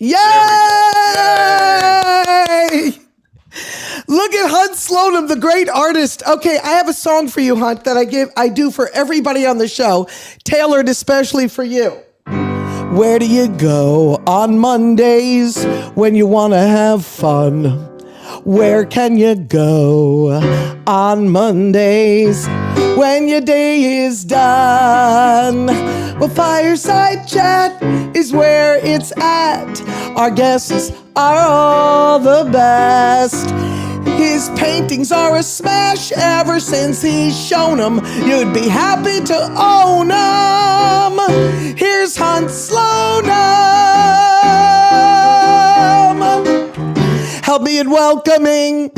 Yay! There we go. Yay! Look at Hunt Slonem, the great artist. Okay, I have a song for you, Hunt, that I do for everybody on the show, tailored especially for you. Where do you go on Mondays when you want to have fun? Where can you go on Mondays when your day is done? Well, Fireside Chat is where it's at. Our guests are all the best. His paintings are a smash ever since he's shown them. You'd be happy to own them. Here's Hunt Slonem. Help me in welcoming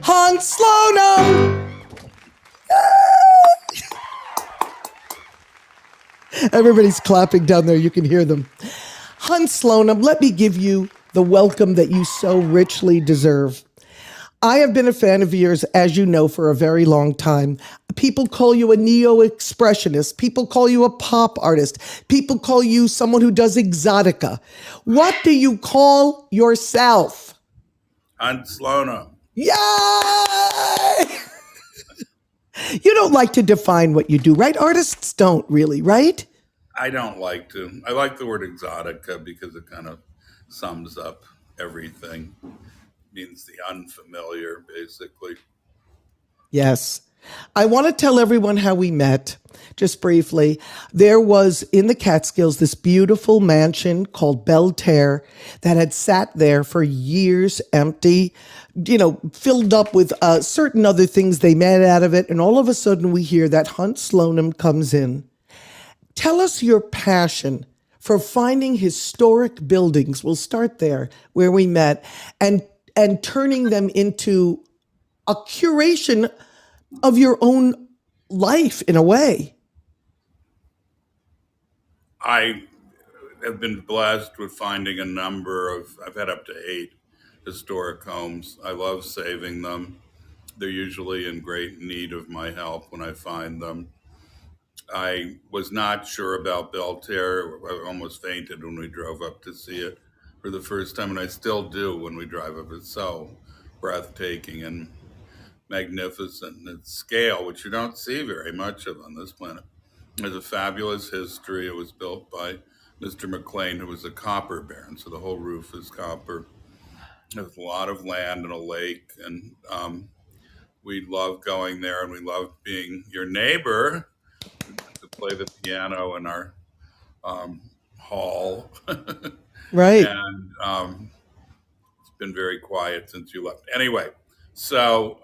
Hunt Slonem. Everybody's clapping down there. You can hear them. Hunt Slonem, let me give you the welcome that you so richly deserve. I have been a fan of yours, as you know, for a very long time. People call you a neo-expressionist. People call you a pop artist. People call you someone who does exotica. What do you call yourself? Hunt Slonem. Yay! You don't like to define what you do, right? Artists don't really, right? I don't like to. I like the word exotica because it kind of sums up everything. Means the unfamiliar, basically. Yes. I want to tell everyone how we met, just briefly. There was in the Catskills this beautiful mansion called Belterre that had sat there for years empty, filled up with certain other things they made out of it. And all of a sudden we hear that Hunt Slonem comes in. Tell us your passion for finding historic buildings. We'll start there where we met and turning them into a curation of your own life in a way. I have been blessed with finding a number of, I've had up to 8 historic homes. I love saving them. They're usually in great need of my help when I find them. I was not sure about Belterre. I almost fainted when we drove up to see it for the first time, and I still do when we drive up. It's so breathtaking and magnificent in its scale, which you don't see very much of on this planet. It has a fabulous history. It was built by Mr. McLean, who was a copper baron, so the whole roof is copper. There's a lot of land and a lake, and we love going there, and we love being your neighbor to play the piano in our hall. Right. And it's been very quiet since you left. Anyway, so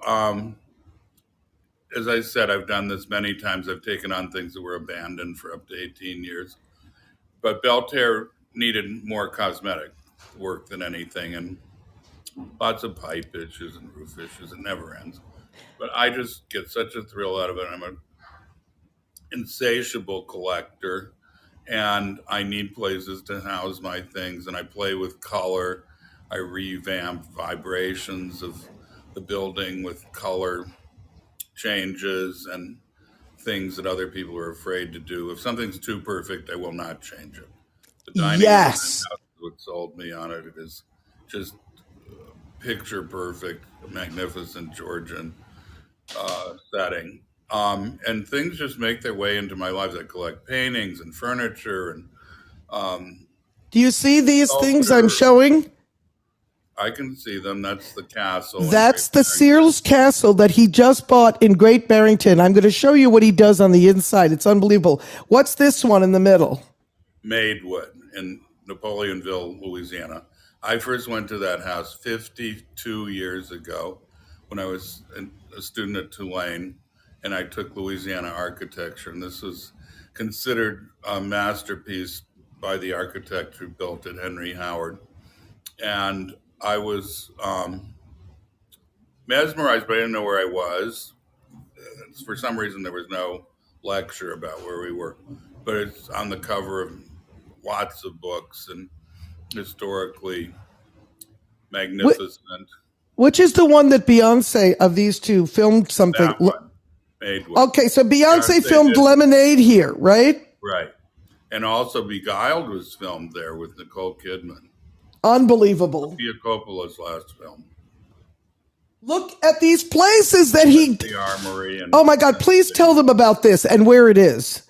as I said, I've done this many times. I've taken on things that were abandoned for up to 18 years. But Belterre needed more cosmetic work than anything, and lots of pipe issues and roof issues. It never ends. But I just get such a thrill out of it. I'm an insatiable collector, and I need places to house my things, and I play with color. I revamp vibrations of the building with color changes and things that other people are afraid to do. If something's too perfect, I will not change it. The dining Yes. room is what sold me on it. It is just picture perfect, magnificent Georgian setting. And things just make their way into my lives. I collect paintings and furniture and Do you see these things I'm showing? I can see them. That's the castle. That's the Searles Castle that he just bought in Great Barrington. I'm going to show you what he does on the inside. It's unbelievable. What's this one in the middle? Maidwood in Napoleonville, Louisiana. I first went to that house 52 years ago when I was a student at Tulane, and I took Louisiana architecture. And this was considered a masterpiece by the architect who built it, Henry Howard. And I was mesmerized, but I didn't know where I was. For some reason, there was no lecture about where we were, but it's on the cover of lots of books and historically magnificent. Which is the one that Beyonce of these two filmed something? That one, Maidwood. Okay, so Beyonce filmed did. Lemonade here, right? Right. And also Beguiled was filmed there with Nicole Kidman. Unbelievable. Sofia Coppola's last film. Look at these places that he... The Armory. And oh my God, please tell them about this and where it is.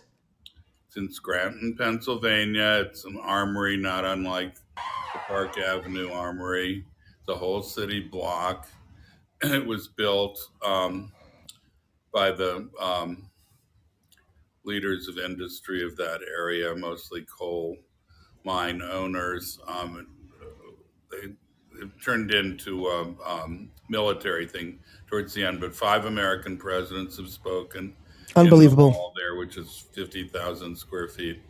It's in Scranton, Pennsylvania. It's an armory not unlike the Park Avenue Armory. It's a whole city block. It was built by the leaders of industry of that area, mostly coal mine owners. It turned into a military thing towards the end, but 5 American presidents have spoken. Unbelievable. In the hall there, which is 50,000 square feet.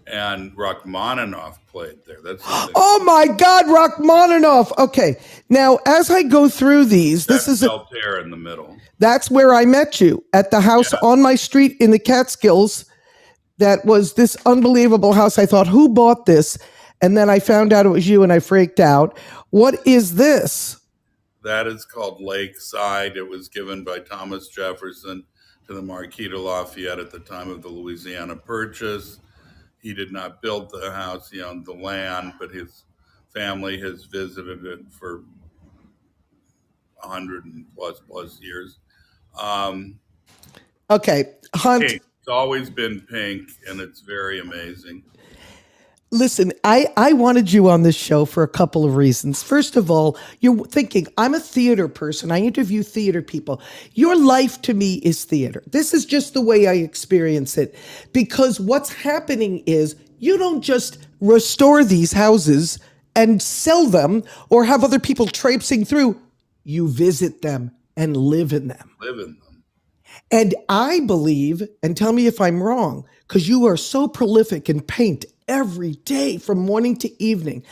And Rachmaninoff played there. That's the thing. Oh my God, Rachmaninoff. Okay. Now, as I go through these, That's this is Belterre in the middle. that's where I met you, at the house on my street in the Catskills. That was this unbelievable house. I thought, who bought this? And then I found out it was you and I freaked out. What is this? That is called Lakeside. It was given by Thomas Jefferson to the Marquis de Lafayette at the time of the Louisiana Purchase. He did not build the house. He owned the land, but his family has visited it for 100 and plus years. Okay, Hunt. Pink. It's always been pink, and it's very amazing. Listen, I wanted you on this show for a couple of reasons. First of all, you're thinking, I'm a theater person. I interview theater people. Your life to me is theater. This is just the way I experience it. Because what's happening is you don't just restore these houses and sell them or have other people traipsing through. You visit them and live in them. Live in them. And I believe, and tell me if I'm wrong, because you are so prolific in paint every day from morning to evening.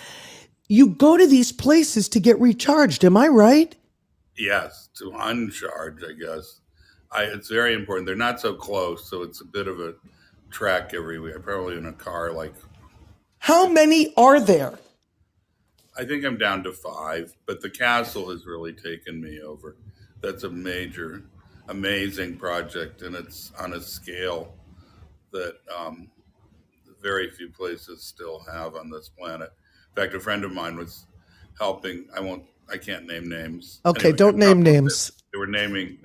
You go to these places to get recharged. Am I right? Yes, to uncharge, I guess. It's very important. They're not so close, so it's a bit of a trek every week. Probably in a car. How many are there? I think I'm down to 5, but the castle has really taken me over. That's a major, amazing project, and it's on a scale that very few places still have on this planet. In fact, a friend of mine was helping. I can't name names. Okay, Anyway, don't name names. They were naming.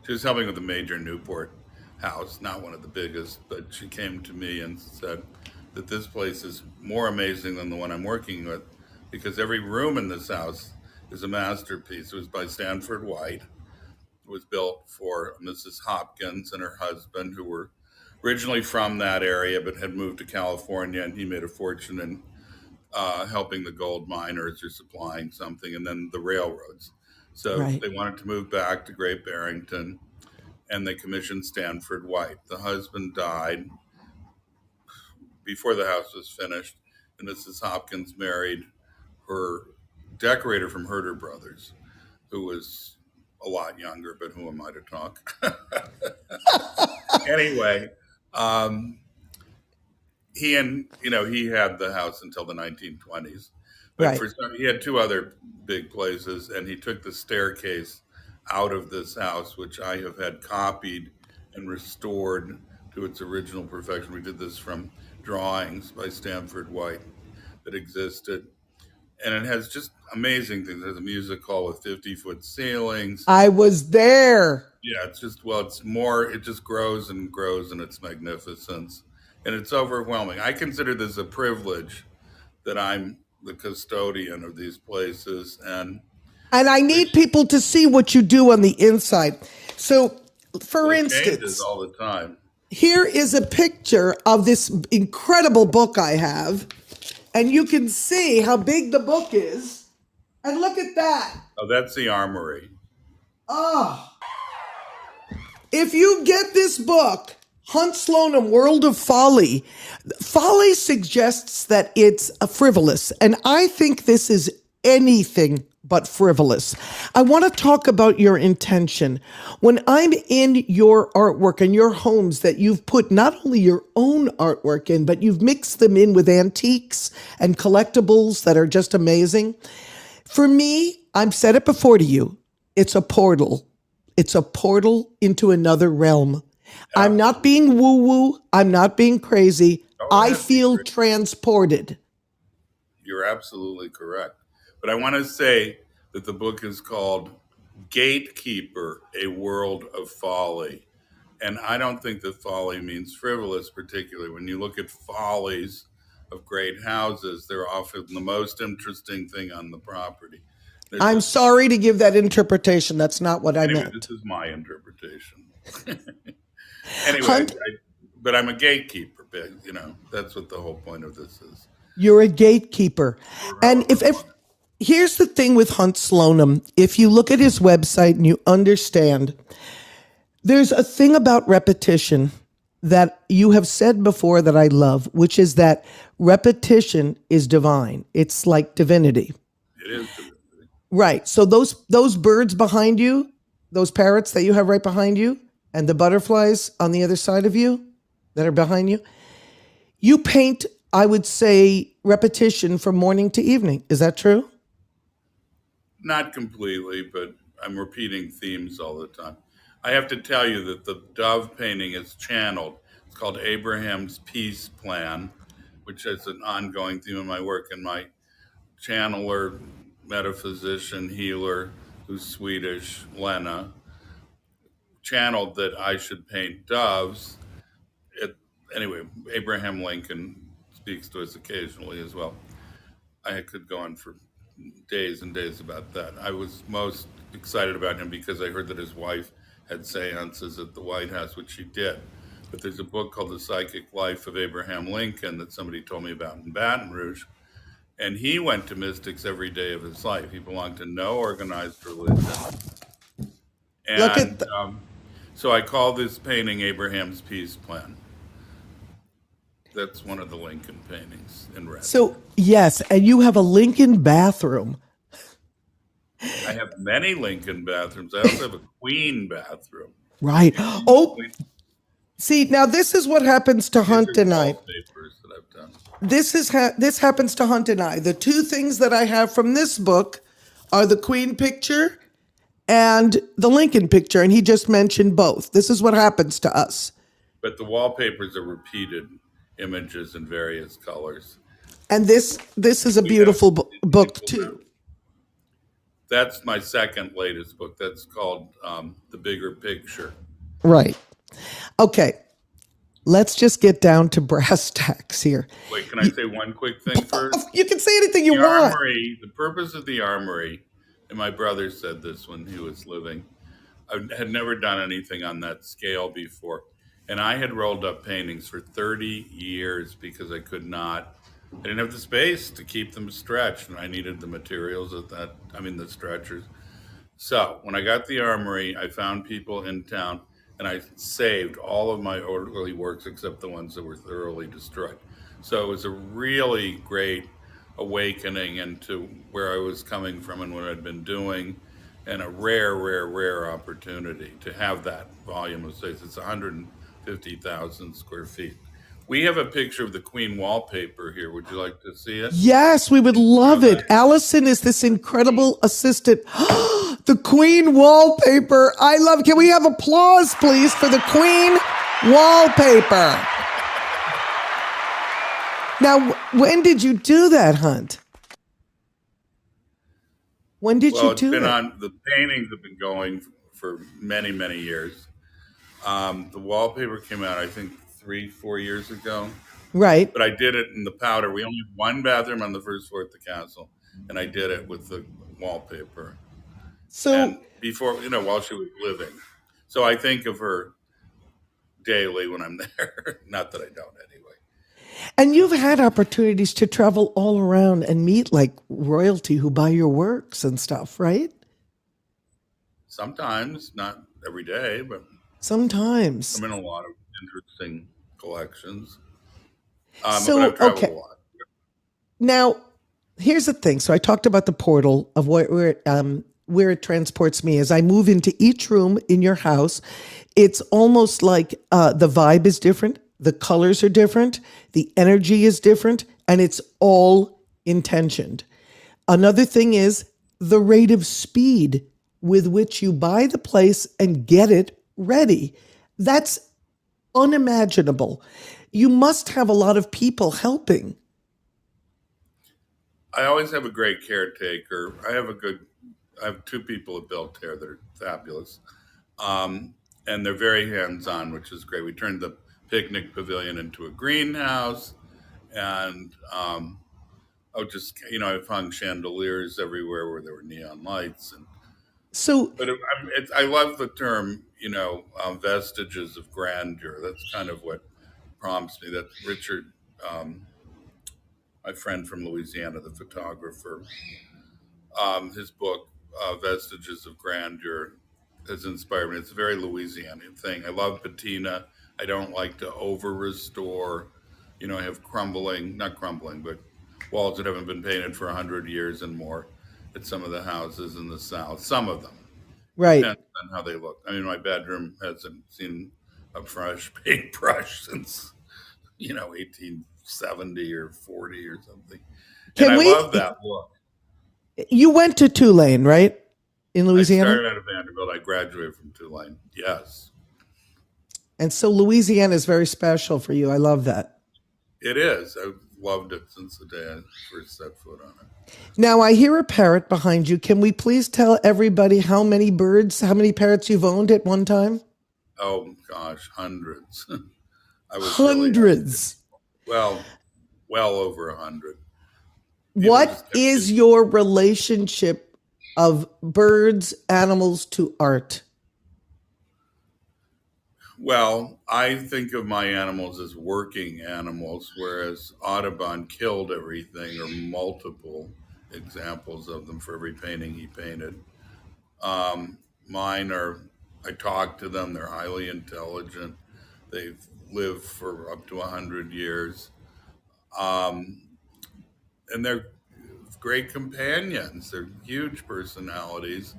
She was helping with a major Newport house, not one of the biggest, but she came to me and said that this place is more amazing than the one I'm working with because every room in this house is a masterpiece. It was by Stanford White. It was built for Mrs. Hopkins and her husband, who were originally from that area but had moved to California, and he made a fortune in helping the gold miners or supplying something, and then the railroads. So Right. They wanted to move back to Great Barrington, and they commissioned Stanford White. The husband died before the house was finished, and Mrs. Hopkins married her decorator from Herder Brothers, who was a lot younger, but who am I to talk? Anyway, he had the house until the 1920s. But Right. he had 2 other big places, and he took the staircase out of this house, which I have had copied and restored to its original perfection. We did this from drawings by Stanford White that existed. And it has just amazing things. There's a music hall with 50-foot ceilings. I was there. Yeah, it's more, it just grows and grows in its magnificence. And it's overwhelming. I consider this a privilege that I'm the custodian of these places. And I need people to see what you do on the inside. So, for it instance, changes all the time. here is a picture of this incredible book I have. And you can see how big the book is. And look at that. Oh, that's the Armory. Oh. If you get this book, Hunt Slonem, World of Folly, folly suggests that it's a frivolous. And I think this is anything but frivolous. I want to talk about your intention. When I'm in your artwork and your homes that you've put not only your own artwork in, but you've mixed them in with antiques and collectibles that are just amazing. For me, I've said it before to you, it's a portal. It's a portal into another realm. I'm not being woo-woo. I'm not being crazy. I feel transported. You're absolutely correct. But I want to say that the book is called Gatekeeper, A World of Folly. And I don't think that folly means frivolous, particularly. When you look at follies of great houses, they're often the most interesting thing on the property. I'm sorry to give that interpretation. That's not what I meant. This is my interpretation. Anyway, but I'm a gatekeeper, that's what the whole point of this is. You're a gatekeeper. And if here's the thing with Hunt Slonem, if you look at his website and you understand, there's a thing about repetition that you have said before that I love, which is that repetition is divine. It's like divinity. It is divinity. Right. So those birds behind you, those parrots that you have right behind you, and the butterflies on the other side of you that are behind you, you paint, I would say, repetition from morning to evening. Is that true? Not completely, but I'm repeating themes all the time. I have to tell you that the dove painting is channeled. It's called Abraham's Peace Plan, which is an ongoing theme of my work. And my channeler, metaphysician, healer, who's Swedish, Lena, channeled that I should paint doves. Anyway, Abraham Lincoln speaks to us occasionally as well. I could go on for days and days about that. I was most excited about him because I heard that his wife had seances at the White House, which she did. But there's a book called The Psychic Life of Abraham Lincoln that somebody told me about in Baton Rouge. And he went to mystics every day of his life. He belonged to no organized religion. And so I call this painting Abraham's Peace Plan. That's one of the Lincoln paintings in red. So, yes, and you have a Lincoln bathroom. I have many Lincoln bathrooms. I also have a Queen bathroom. Right. Oh, see, now this is what happens to Hunt and I. Wallpapers that I've done. This happens to Hunt and I. The two things that I have from this book are the Queen picture and the Lincoln picture, and he just mentioned both. This is what happens to us. But the wallpapers are repeated images in various colors. And this is a beautiful book too. That's my second latest book. That's called The Bigger Picture. Right. Okay. Let's just get down to brass tacks here. Wait, can I say one quick thing first? You can say anything you want. The purpose of the armory, and my brother said this when he was living, I had never done anything on that scale before. And I had rolled up paintings for 30 years because I didn't have the space to keep them stretched, and I needed the materials the stretchers. So when I got the armory, I found people in town, and I saved all of my early works except the ones that were thoroughly destroyed. So it was a really great awakening into where I was coming from and what I'd been doing, and a rare opportunity to have that volume of space. It's 150,000 square feet. We have a picture of the Queen wallpaper here. Would you like to see it? Yes, we would love it. Allison is this incredible assistant. The Queen wallpaper. I love it. Can we have applause, please, for the Queen wallpaper? Now, when did you do that, Hunt? When did you do it? The paintings have been going for many, many years. The wallpaper came out, I think, 3-4 years ago. Right. But I did it in the powder. We only have one bathroom on the first floor at the castle, and I did it with the wallpaper. So and before, while she was living. So I think of her daily when I'm there. Not that I don't anyway. And you've had opportunities to travel all around and meet like royalty who buy your works and stuff, right? Sometimes, not every day, sometimes. I'm in a lot of interesting collections. So, but I've traveled a lot. Now, here's the thing. So I talked about the portal of where it transports me. As I move into each room in your house, it's almost like the vibe is different. The colors are different. The energy is different. And it's all intentioned. Another thing is the rate of speed with which you buy the place and get it ready. That's unimaginable. You must have a lot of people helping. I always have a great caretaker. I have two people at Belterre that are fabulous. And they're very hands-on, which is great. We turned the picnic pavilion into a greenhouse, and I've hung chandeliers everywhere where there were neon lights, and So I love the term, vestiges of grandeur. That's kind of what prompts me. That's Richard, um, my friend from Louisiana, the photographer. His book, Vestiges of Grandeur, has inspired me. It's a very Louisianian thing. I love patina. I don't like to over restore. I have not crumbling, but walls that haven't been painted for 100 years and more at some of the houses in the South. Some of them. right. Depends on how they look. I mean, my bedroom hasn't seen a fresh paintbrush since, 1870 or 40 or something. And Can I we? love that look. You went to Tulane, right? In I Louisiana? started out of Vanderbilt. I graduated from Tulane. Yes, And so Louisiana is very special for you. I love that. it is. I've loved it since the day I first set foot on it. Now I hear a parrot behind you. Can we please tell everybody how many parrots you've owned at one time? Oh gosh, hundreds. I was Hundreds. well, well over 100. What is your relationship of birds, animals to art? Well, I think of my animals as working animals, whereas Audubon killed everything, or multiple examples of them for every painting he painted. Mine are, I talk to them, they're highly intelligent. They've lived for up to 100 years. And they're great companions. They're huge personalities.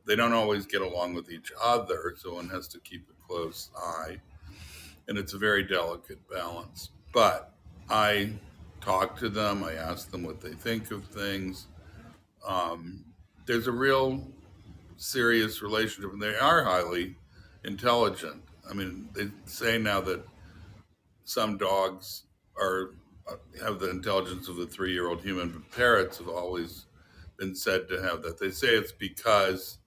They don't always get along with each other, so one has to keep a close eye. And it's a very delicate balance. But I talk to them, I ask them what they think of things. There's a real serious relationship, and they are highly intelligent. I mean, they say now that some dogs are have the intelligence of a 3-year-old human, but parrots have always been said to have that. They say it's because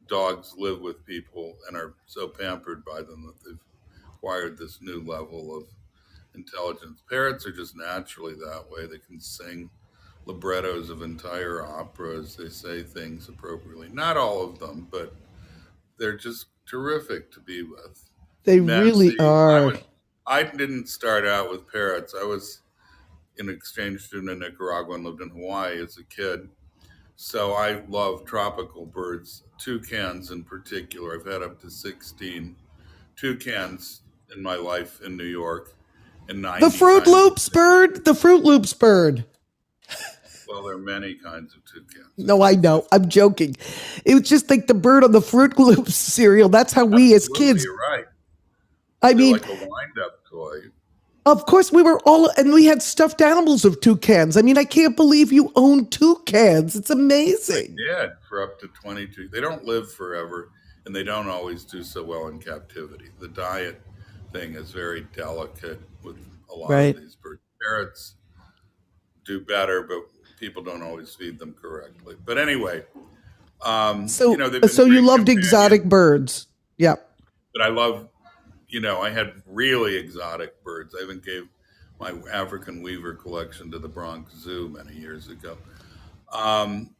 dogs live with people and are so pampered by them that they've acquired this new level of intelligence. Parrots are just naturally that way. They can sing librettos of entire operas. They say things appropriately. Not all of them, but they're just terrific to be with. They Nancy, really are. I didn't start out with parrots. I was an exchange student in Nicaragua and lived in Hawaii as a kid. So I love tropical birds, toucans in particular. I've had up to 16 toucans in my life in New York, and 90 The Fruit kinds Loops bird. The Fruit Loops bird. Well, there are many kinds of toucans. No, I know. I'm joking. It was just like the bird on the Fruit Loops cereal. That's how we as Absolutely, kids. you're right. I They're mean, like a wind-up toy. of course, and we had stuffed animals of toucans. I mean, I can't believe you own toucans. It's amazing. Yeah, for up to 22. They don't live forever, and they don't always do so well in captivity. The diet thing is very delicate with a lot Right. of these birds. Parrots do better, but people don't always feed them correctly. But anyway, So, they've been so you great loved companions. exotic birds. Yeah. But I love, I had really exotic birds. I even gave my African weaver collection to the Bronx Zoo many years ago. Um,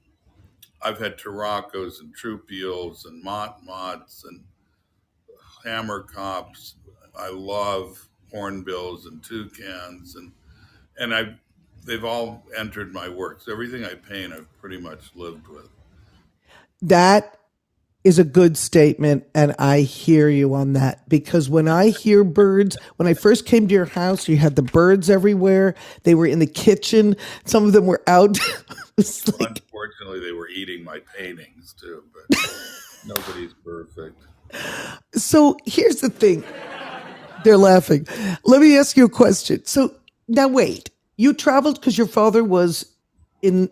I've had turacos and troupials and motmots and hammerkops. I love hornbills and toucans, and they've all entered my works. Everything I paint, I've pretty much lived with. That is a good statement, and I hear you on that, because when I hear birds, when I first came to your house, you had the birds everywhere. They were in the kitchen. Some of them were out. It's like, Unfortunately, they were eating my paintings too, but nobody's perfect. so here's the thing. They're laughing. Let me ask you a question. So now wait, you traveled because your father was in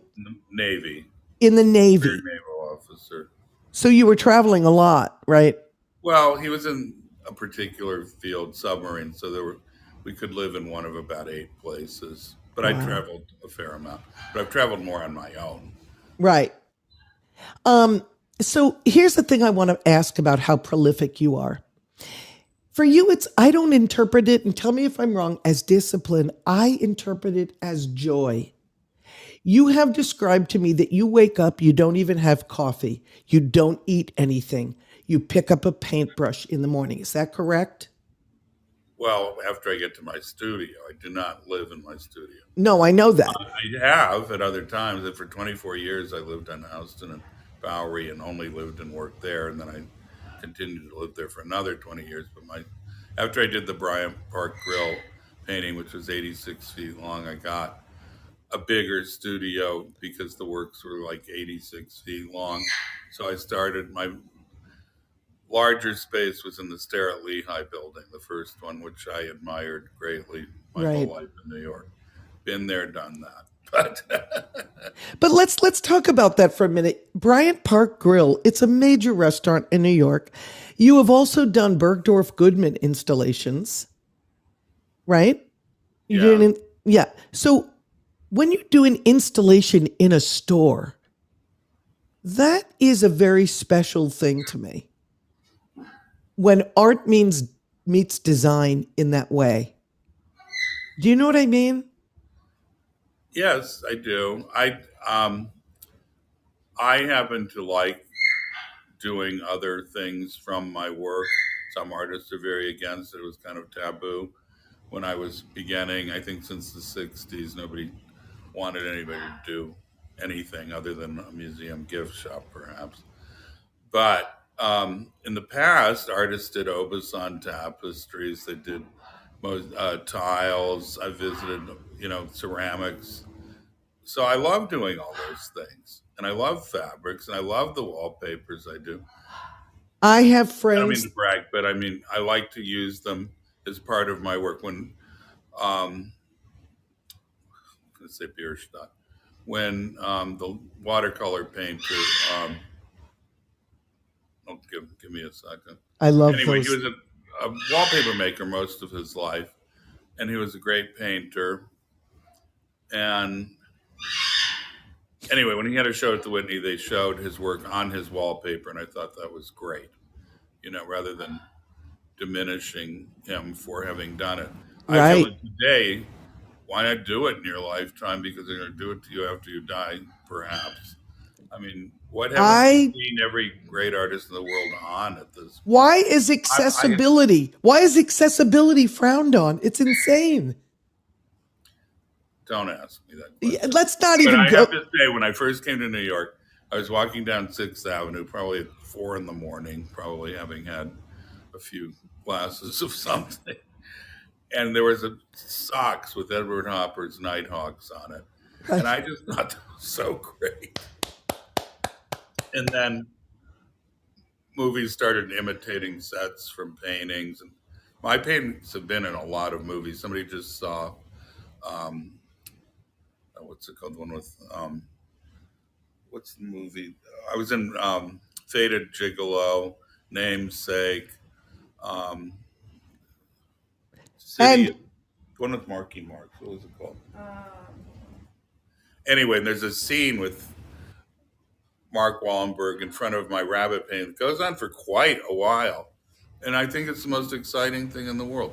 Navy, the Navy. Rear naval officer. So you were traveling a lot, right? Well, he was in a particular field, submarine, so we could live in one of about 8 places. but I traveled a fair amount. But I've traveled more on my own. Right. So here's the thing I want to ask about how prolific you are. For you, I don't interpret it, and tell me if I'm wrong, as discipline. I interpret it as joy. You have described to me that you wake up, you don't even have coffee, you don't eat anything. You pick up a paintbrush in the morning. Is that correct? Well, after I get to my studio, I do not live in my studio. No, I know that. I have at other times. And for 24 years, I lived on Houston and Bowery and only lived and worked there. And then I continued to live there for another 20 years. But after I did the Bryant Park Grill painting, which was 86 feet long, I got a bigger studio because the works were like 86 feet long. So I started, my larger space was in the Starrett Lehigh building, the first one, which I admired greatly my whole life in New York. Been there, done that. But let's talk about that for a minute. Bryant Park Grill, it's a major restaurant in New York. You have also done Bergdorf Goodman installations, right? You did yeah. So when you do an installation in a store, that is a very special thing to me. When art meets design in that way. Do you know what I mean? Yes, I do. I happen to like doing other things from my work. Some artists are very against it. It was kind of taboo when I was beginning. I think since the 60s, nobody wanted anybody to do anything other than a museum gift shop, perhaps. But in the past, artists did Aubusson tapestries. They did tiles. I visited, ceramics. So I love doing all those things. And I love fabrics, and I love the wallpapers I do. I have I don't mean frames. to brag, but I mean, I like to use them as part of my work. Let's say Bierstadt, when the watercolor painter, give me a second. I love Anyway, those. he was a wallpaper maker most of his life, and he was a great painter. And anyway, when he had a show at the Whitney, they showed his work on his wallpaper, and I thought that was great, rather than diminishing him for having done it. I feel like today, why not do it in your lifetime? Because they're going to do it to you after you die, perhaps. I mean, what haven't we seen every great artist in the world on at this point? Why is accessibility frowned on? It's insane. Don't ask me that question. Let's not even I go. have to say, when I first came to New York, I was walking down 6th Avenue, probably at 4 in the morning, probably having had a few glasses of something. And there was a socks with Edward Hopper's Nighthawks on it. And I just thought that was so great. And then movies started imitating sets from paintings. And my paintings have been in a lot of movies. Somebody just saw, what's it called? The one with, what's the movie? I was in Faded Gigolo, Namesake, City, And one with Marky Mark. What was it called? Anyway, there's a scene with Mark Wallenberg in front of my rabbit painting. It goes on for quite a while. And I think it's the most exciting thing in the world.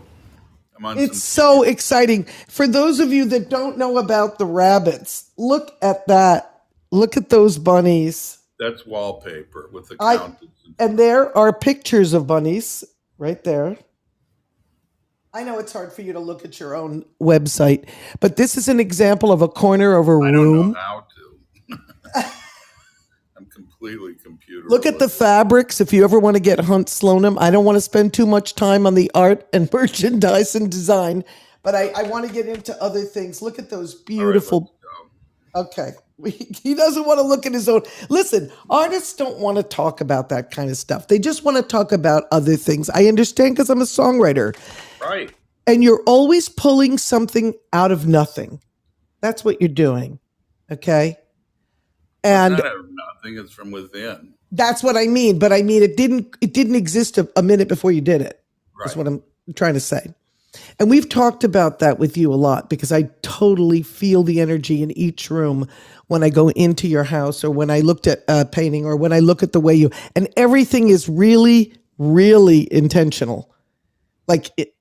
It's so exciting. For those of you that don't know about the rabbits, look at that. Look at those bunnies. That's wallpaper with the countess. And there are pictures of bunnies right there. I know it's hard for you to look at your own website, but this is an example of a corner of a room. I don't know how to. I'm completely computer. Look at the fabrics. If you ever want to get Hunt Slonem, I don't want to spend too much time on the art and merchandise and design, but I want to get into other things. Look at those beautiful. Right, okay. He doesn't want to look at his own. Listen, artists don't want to talk about that kind of stuff. They just want to talk about other things. I understand because I'm a songwriter. Right. And you're always pulling something out of nothing. That's what you're doing. Okay. And it's not out of nothing, it's from within. That's what I mean. But I mean, it didn't exist a minute before you did it. Right. That's what I'm trying to say. And we've talked about that with you a lot because I totally feel the energy in each room when I go into your house or when I looked at a painting or when I look at the way you, and everything is really, really intentional. Like it,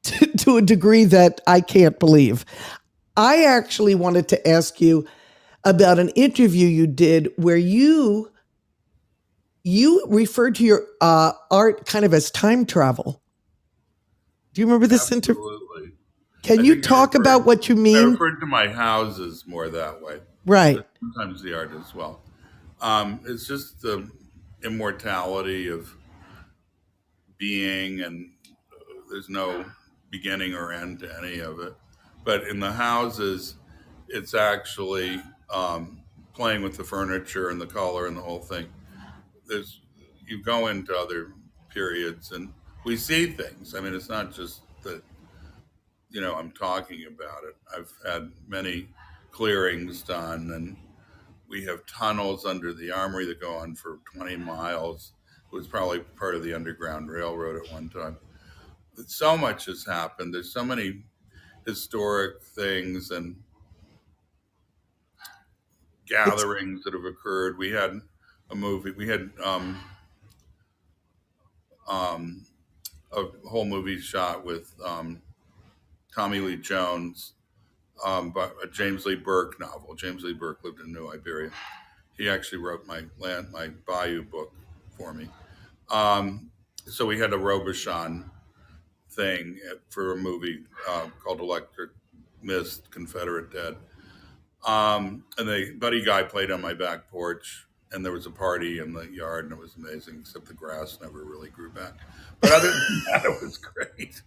to a degree that I can't believe. I actually wanted to ask you about an interview you did where you referred to your art kind of as time travel. Do you remember this interview? Absolutely. Can I you think talk about what you I mean? referred to my houses more that way, Right. but sometimes the art as well. It's just the immortality of being, and there's no beginning or end to any of it. But in the houses, it's actually playing with the furniture and the color and the whole thing. There's You go into other periods and we see things. I mean, it's not just that I'm talking about it. I've had many clearings done, and we have tunnels under the armory that go on for 20 miles. It was probably part of the Underground Railroad at one time. So much has happened. There's so many historic things and It's gatherings that have occurred. We had a movie. We had a whole movie shot with Tommy Lee Jones, but a James Lee Burke novel. James Lee Burke lived in New Iberia. He actually wrote my Bayou book for me. So we had a Robichon thing for a movie called Electric Mist, Confederate Dead. And the Buddy Guy played on my back porch, and there was a party in the yard, and it was amazing, except the grass never really grew back. But other than that, it was great.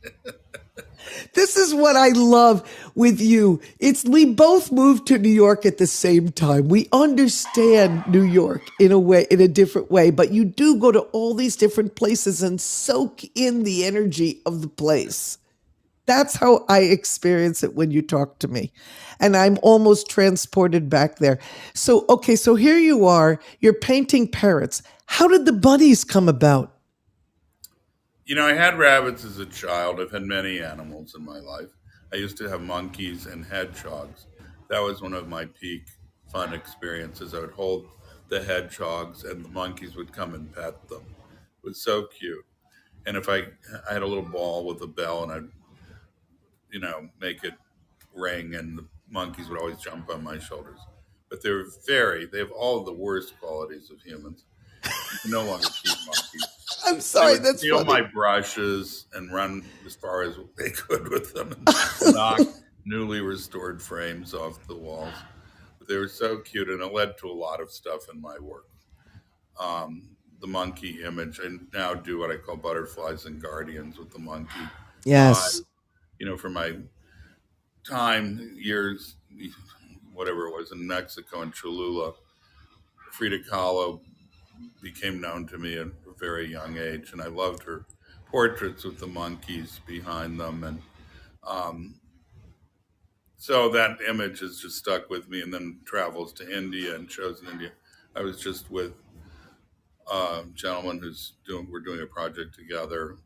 This is what I love with you. It's we both moved to New York at the same time. We understand New York in a way, in a different way, but you do go to all these different places and soak in the energy of the place. That's how I experience it when you talk to me. And I'm almost transported back there. So, okay, so here you are, you're painting parrots. How did the bunnies come about? I had rabbits as a child. I've had many animals in my life. I used to have monkeys and hedgehogs. That was one of my peak fun experiences. I would hold the hedgehogs, and the monkeys would come and pet them. It was so cute. And if I had a little ball with a bell, and I'd make it ring, and the monkeys would always jump on my shoulders. But they have all the worst qualities of humans. You can no longer keep monkeys. I'm They sorry, would that's steal funny. my brushes and run as far as they could with them and knock newly restored frames off the walls. But they were so cute, and it led to a lot of stuff in my work. The monkey image. I now do what I call butterflies and guardians with the monkey eye. Yes. For my time, years, whatever it was, in Mexico and Cholula, Frida Kahlo became known to me at a very young age, and I loved her portraits with the monkeys behind them. And so that image has just stuck with me, and then travels to India and shows in India. I was just with a gentleman we're doing a project together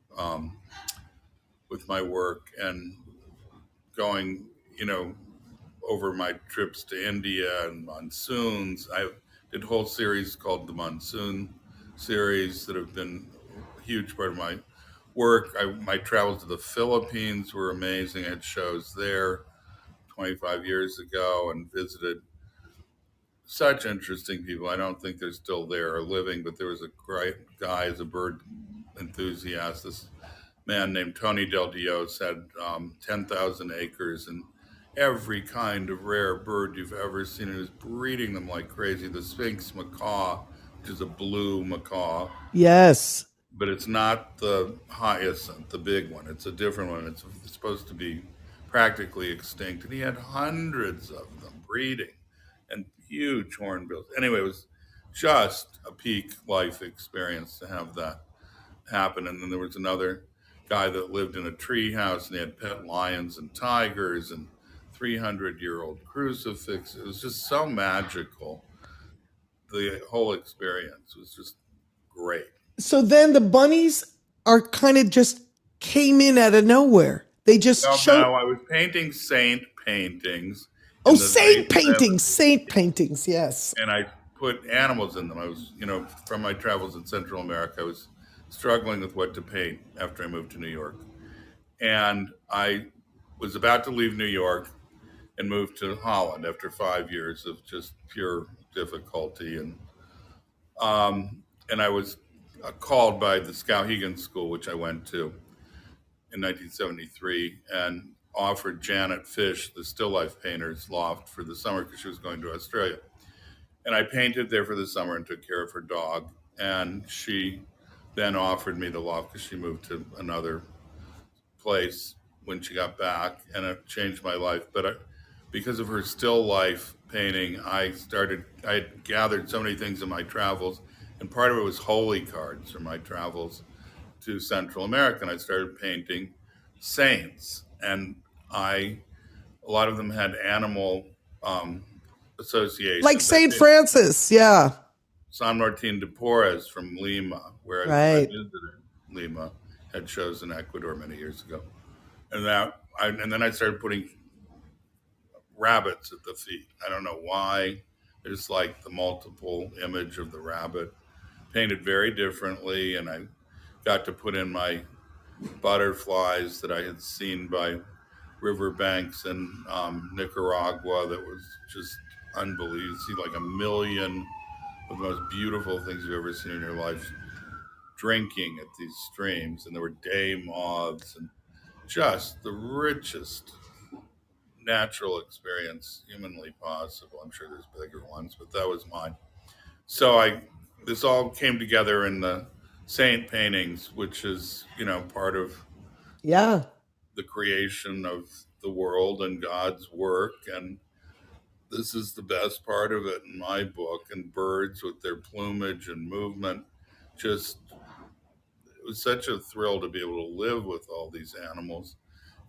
with my work, and going, over my trips to India and monsoons. I did a whole series called the Monsoon series that have been a huge part of my work. My travels to the Philippines were amazing. I had shows there 25 years ago and visited such interesting people. I don't think they're still there or living, but there was a great guy as a bird enthusiast. This man named Tony Del Dios had 10,000 acres and every kind of rare bird you've ever seen. He was breeding them like crazy. The Sphinx macaw, which is a blue macaw, Yes. but it's not the hyacinth, the big one. It's a different one. It's supposed to be practically extinct. And he had hundreds of them breeding and huge hornbills. Anyway, it was just a peak life experience to have that happen. And then there was another guy that lived in a tree house, and he had pet lions and tigers and 300-year-old crucifix. It was just so magical. The whole experience was just great. So then the bunnies are kind of just came in out of nowhere. They just Well, show. no, I was painting saint paintings Oh, in the late saint paintings, 70s, saint paintings. Yes. and I put animals in them. I was, from my travels in Central America, I was struggling with what to paint after I moved to New York. And I was about to leave New York and move to Holland after 5 years of just pure difficulty. And I was called by the Skowhegan School, which I went to in 1973, and offered Janet Fish, the still life painter's loft, for the summer because she was going to Australia. And I painted there for the summer and took care of her dog. And she then offered me the loft because she moved to another place when she got back, and it changed my life. Because of her still life painting, I had gathered so many things in my travels, and part of it was holy cards from my travels to Central America. And I started painting saints, and a lot of them had animal associations. Like Saint Francis, yeah. San Martin de Porres from Lima, where I Right. visited Lima, had shows in Ecuador many years ago. And then I started putting rabbits at the feet. I don't know why. I just like the multiple image of the rabbit, painted very differently. And I got to put in my butterflies that I had seen by riverbanks in Nicaragua. That was just unbelievable. See like a million of the most beautiful things you've ever seen in your life drinking at these streams. And there were day moths and just the richest natural experience humanly possible. I'm sure there's bigger ones, but that was mine. So this all came together in the saint paintings, which is, part of Yeah. the creation of the world and God's work. And this is the best part of it in my book. And birds with their plumage and movement, it was such a thrill to be able to live with all these animals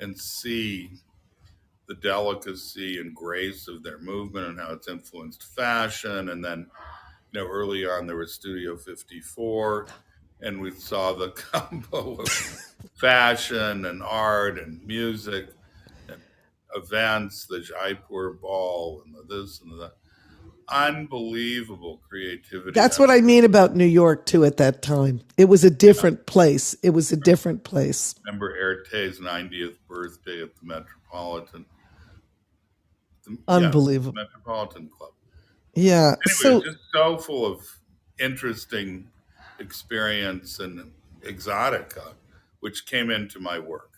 and see the delicacy and grace of their movement and how it's influenced fashion. And then, early on there was Studio 54, and we saw the combo of fashion and art and music and events, the Jaipur Ball and the this and the that. Unbelievable creativity. That's what I mean about New York too at that time. It was a different place. It was a different place. Remember Erte's 90th birthday at the Metropolitan. Unbelievable. The Metropolitan Club. Yeah. Anyway, So just so full of interesting experience and exotica, which came into my work.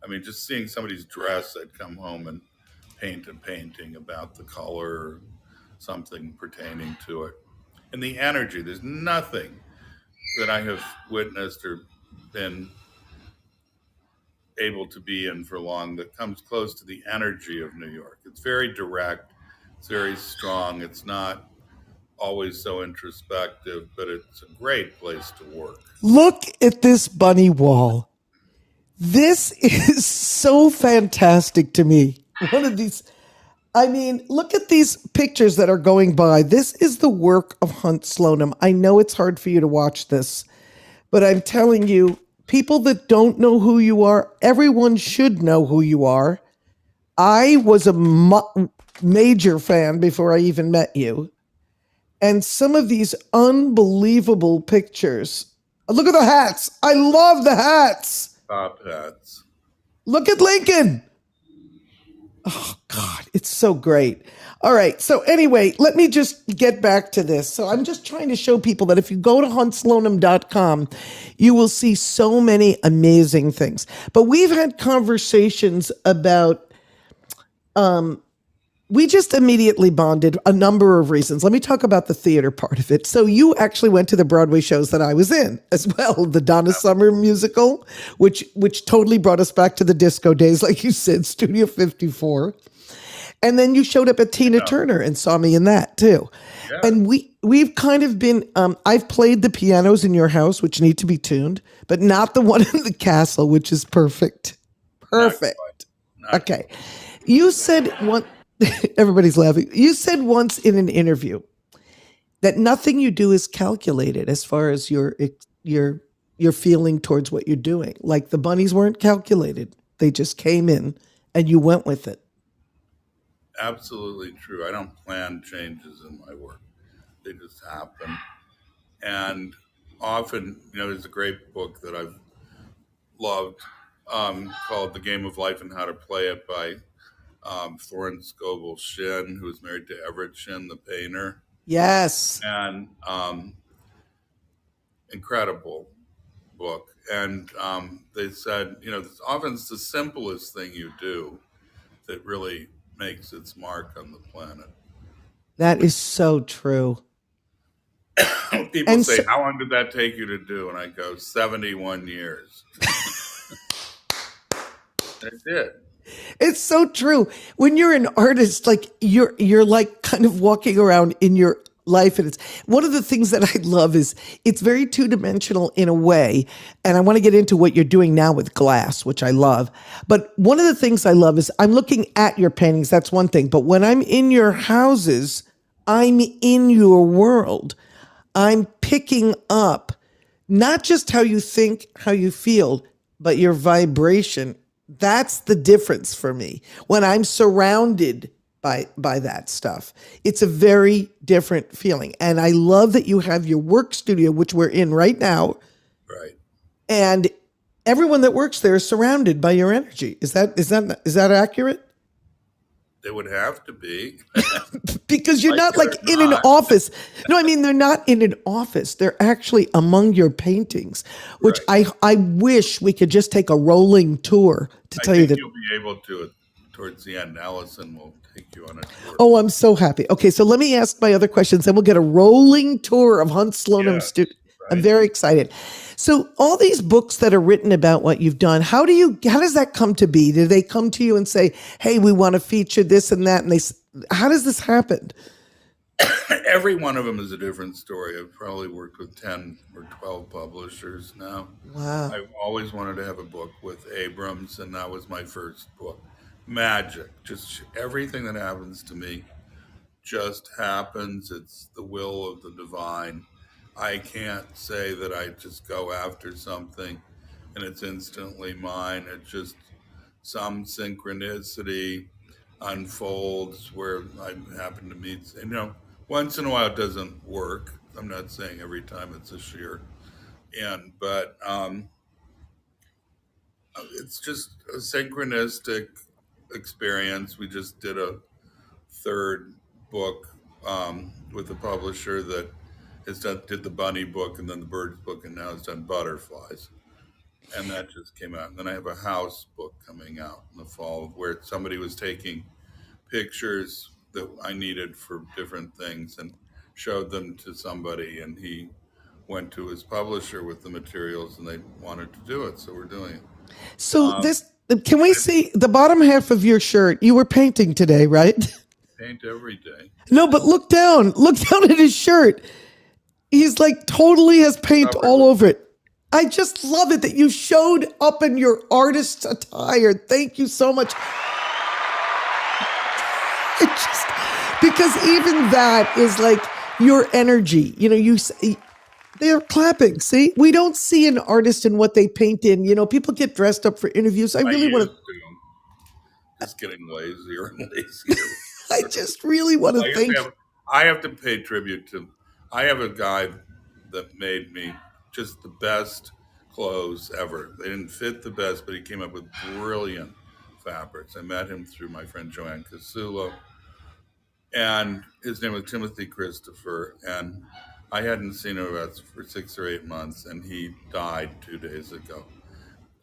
I mean, just seeing somebody's dress, I'd come home and paint a painting about the color or something pertaining to it. And the energy, there's nothing that I have witnessed or been able to be in for long that comes close to the energy of New York. It's very direct, it's very strong, it's not always so introspective, but it's a great place to work. look at this bunny wall. This is so fantastic to me. One of these, look at these pictures that are going by. This is the work of Hunt Slonem. I know it's hard for you to watch this, but I'm telling you, people that don't know who you are, everyone should know who you are. I was a major fan before I even met you. And some of these unbelievable pictures. Look at the hats. I love the hats. Top hats. Look at Lincoln. Oh, God, it's so great. All right. So anyway, let me just get back to this. So I'm just trying to show people that if you go to huntslonem.com, you will see so many amazing things. But we've had conversations about, we just immediately bonded a number of reasons. Let me talk about the theater part of it. So you actually went to the Broadway shows that I was in as well. The Donna Summer musical, which totally brought us back to the disco days, like you said, Studio 54. And then you showed up at Tina Turner and saw me in that too. Yeah. And we've kind of been, I've played the pianos in your house, which need to be tuned, but not the one in the castle, which is perfect. Perfect. Not okay. You said one. Everybody's laughing. You said once in an interview that nothing you do is calculated as far as your feeling towards what you're doing. Like the bunnies weren't calculated. They just came in and you went with it. Absolutely true. I don't plan changes in my work. They just happen. And often, there's a great book that I've loved called The Game of Life and How to Play It by Florence Scovel Shinn, who was married to Everett Shinn, the painter. Yes. And incredible book. And they said, often it's the simplest thing you do that really makes its mark on the planet. That is so true. People And say, so, how long did that take you to do? And I go, 71 years. It did. it's so true. When you're an artist, like you're like kind of walking around in your life. And it's one of the things that I love is it's very two-dimensional in a way. And I want to get into what you're doing now with glass, which I love. But one of the things I love is I'm looking at your paintings. That's one thing. But when I'm in your houses, I'm in your world. I'm picking up not just how you think, how you feel, but your vibration. That's the difference for me. When I'm surrounded by that stuff, it's a very different feeling. And I love that you have your work studio, which we're in right now. Right. And everyone that works there is surrounded by your energy. Is that accurate? It would have to be. Because you're not like in an not. office. No, I mean, they're not in an office. They're actually among your paintings, which Right. I wish we could just take a rolling tour to tell you that. You'll be able to towards the end. Allison will take you on a tour. Oh, I'm so happy. Okay, so let me ask my other questions, then we'll get a rolling tour of Hunt Slonem Yes, studio. I'm right. very excited. So all these books that are written about what you've done, how does that come to be? Do they come to you and say, "Hey, we want to feature this and that," and how does this happen? Every one of them is a different story. I've probably worked with 10 or 12 publishers now. Wow. I've always wanted to have a book with Abrams, and that was my first book. Magic. Just everything that happens to me just happens. It's the will of the divine. I can't say that I just go after something and it's instantly mine. It's just some synchronicity unfolds where I happen to meet. Once in a while it doesn't work. I'm not saying every time it's a sheer end, but it's just a synchronistic experience. We just did a third book with a publisher that did the bunny book and then the birds book, and now has done butterflies, and that just came out. And then I have a house book coming out in the fall where somebody was taking pictures that I needed for different things and showed them to somebody, and he went to his publisher with the materials, and they wanted to do it, so we're doing it. So can we see the bottom half of your shirt? You were painting today, right? Paint every day. No, but look down at his shirt. He's like totally has paint all over it. I just love it that you showed up in your artist's attire. Thank you so much. Because even that is like your energy. They're clapping. See, we don't see an artist in what they paint in. People get dressed up for interviews. I really want to. Just getting lazier and lazier. I just really want to thank. I have to pay tribute to. I have a guy that made me just the best clothes ever. They didn't fit the best, but he came up with brilliant fabrics. I met him through my friend Joanne Casulo, and his name was Timothy Christopher, and I hadn't seen him for 6 or 8 months, and he died 2 days ago.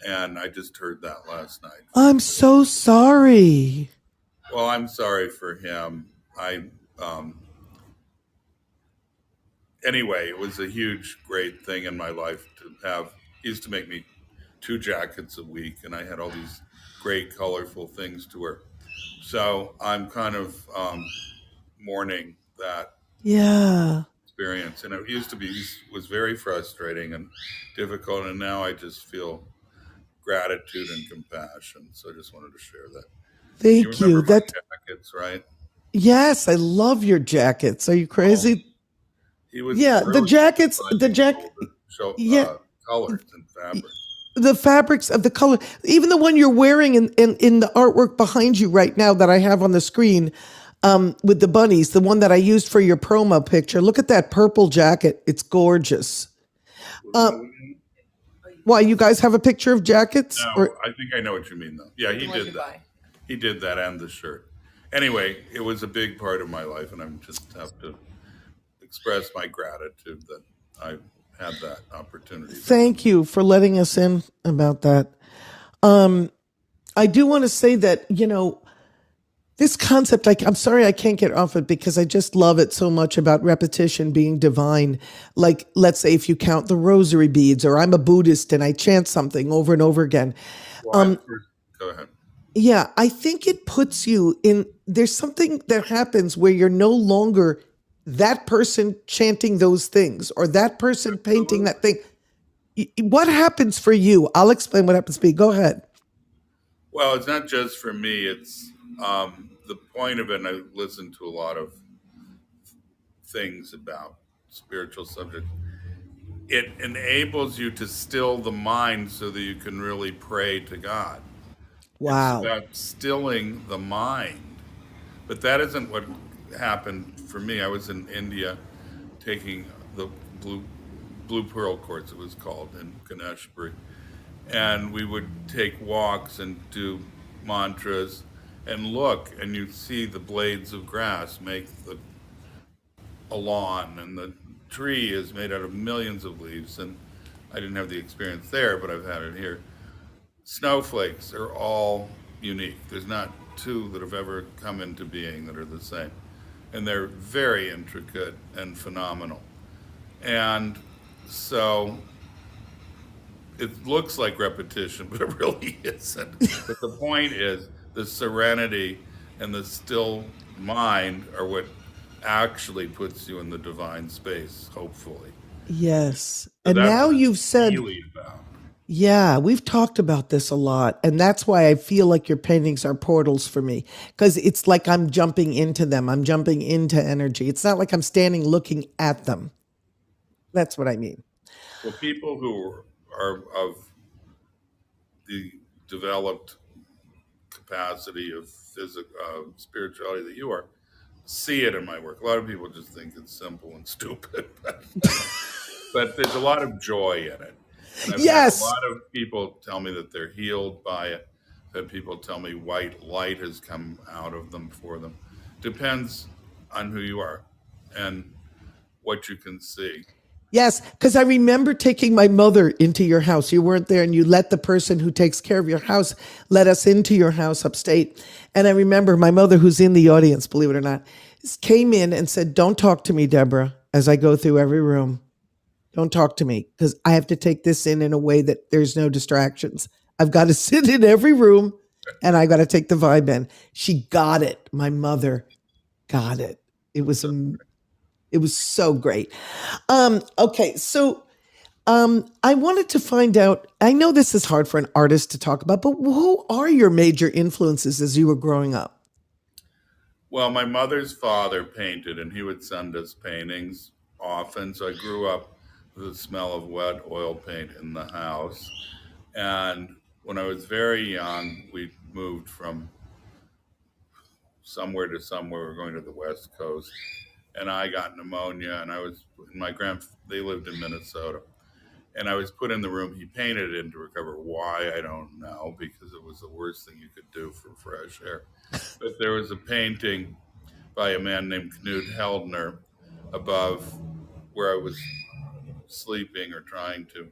And I just heard that last night. I'm so sorry. Well, I'm sorry for him. Anyway, it was a huge, great thing in my life to have. He used to make me 2 jackets a week, and I had all these great, colorful things to wear. So I'm kind of mourning that experience. And it used to be, was very frustrating and difficult, and now I just feel gratitude and compassion. So I just wanted to share that. Thank you. My jackets, right? Yes, I love your jackets. Are you crazy? He was the jackets, colors and fabrics. the fabrics of the color, even the one you're wearing in the artwork behind you right now that I have on the screen, with the bunnies, the one that I used for your promo picture. Look at that purple jacket. It's gorgeous. Why, you guys have a picture of jackets? No, Or I think I know what you mean, though. Yeah, he did that. He did that and the shirt. Anyway, it was a big part of my life, and I just have to express my gratitude that I had that opportunity to come. thank you for letting us in about that. I do want to say that, this concept, I'm sorry I can't get off it because I just love it so much about repetition being divine. Like, let's say if you count the rosary beads, or I'm a Buddhist and I chant something over and over again. Well, go ahead. Yeah, I think it puts you in, there's something that happens where you're no longer that person chanting those things or that person painting that thing. What happens for you? I'll explain what happens for me. Go ahead. Well, it's not just for me. It's the point of it. And I listen to a lot of things about spiritual subjects. It enables you to still the mind so that you can really pray to God. It's Wow. about stilling the mind. But that isn't what happened for me. I was in India taking the Blue Pearl course, it was called, in Ganeshpuri. And we would take walks and do mantras and look, and you see the blades of grass make a lawn, and the tree is made out of millions of leaves. And I didn't have the experience there, but I've had it here. Snowflakes are all unique. There's not two that have ever come into being that are the same. And they're very intricate and phenomenal. And so it looks like repetition, but it really isn't. But the point is the serenity and the still mind are what actually puts you in the divine space, hopefully. Yes. So And that's now what you've it's said, really about. yeah, we've talked about this a lot. And that's why I feel like your paintings are portals for me, because it's like I'm jumping into them. I'm jumping into energy. It's not like I'm standing looking at them. That's what I mean. Well, people who are of the developed capacity of spirituality that you are see it in my work. A lot of people just think it's simple and stupid, but there's a lot of joy in it. And I've had a Yes. lot of people tell me that they're healed by it. I've had people tell me white light has come out of them for them. Depends on who you are and what you can see. Yes, because I remember taking my mother into your house. You weren't there, and you let the person who takes care of your house let us into your house upstate. And I remember my mother, who's in the audience, believe it or not, came in and said, "Don't talk to me, Deborah, as I go through every room. Don't talk to me because I have to take this in a way that there's no distractions. I've got to sit in every room and I got to take the vibe in." She got it. My mother got it. It was so great. Okay, so I wanted to find out. I know this is hard for an artist to talk about, but who are your major influences as you were growing up? Well, my mother's father painted, and he would send us paintings often. So I grew up with the smell of wet oil paint in the house. And when I was very young, we moved from somewhere to somewhere. We were going to the West Coast, and I got pneumonia. And I was my they lived in Minnesota, and I was put in the room he painted in to recover. Why, I don't know, because it was the worst thing you could do for fresh air. But there was a painting by a man named Knut Heldner above where I was sleeping or trying to.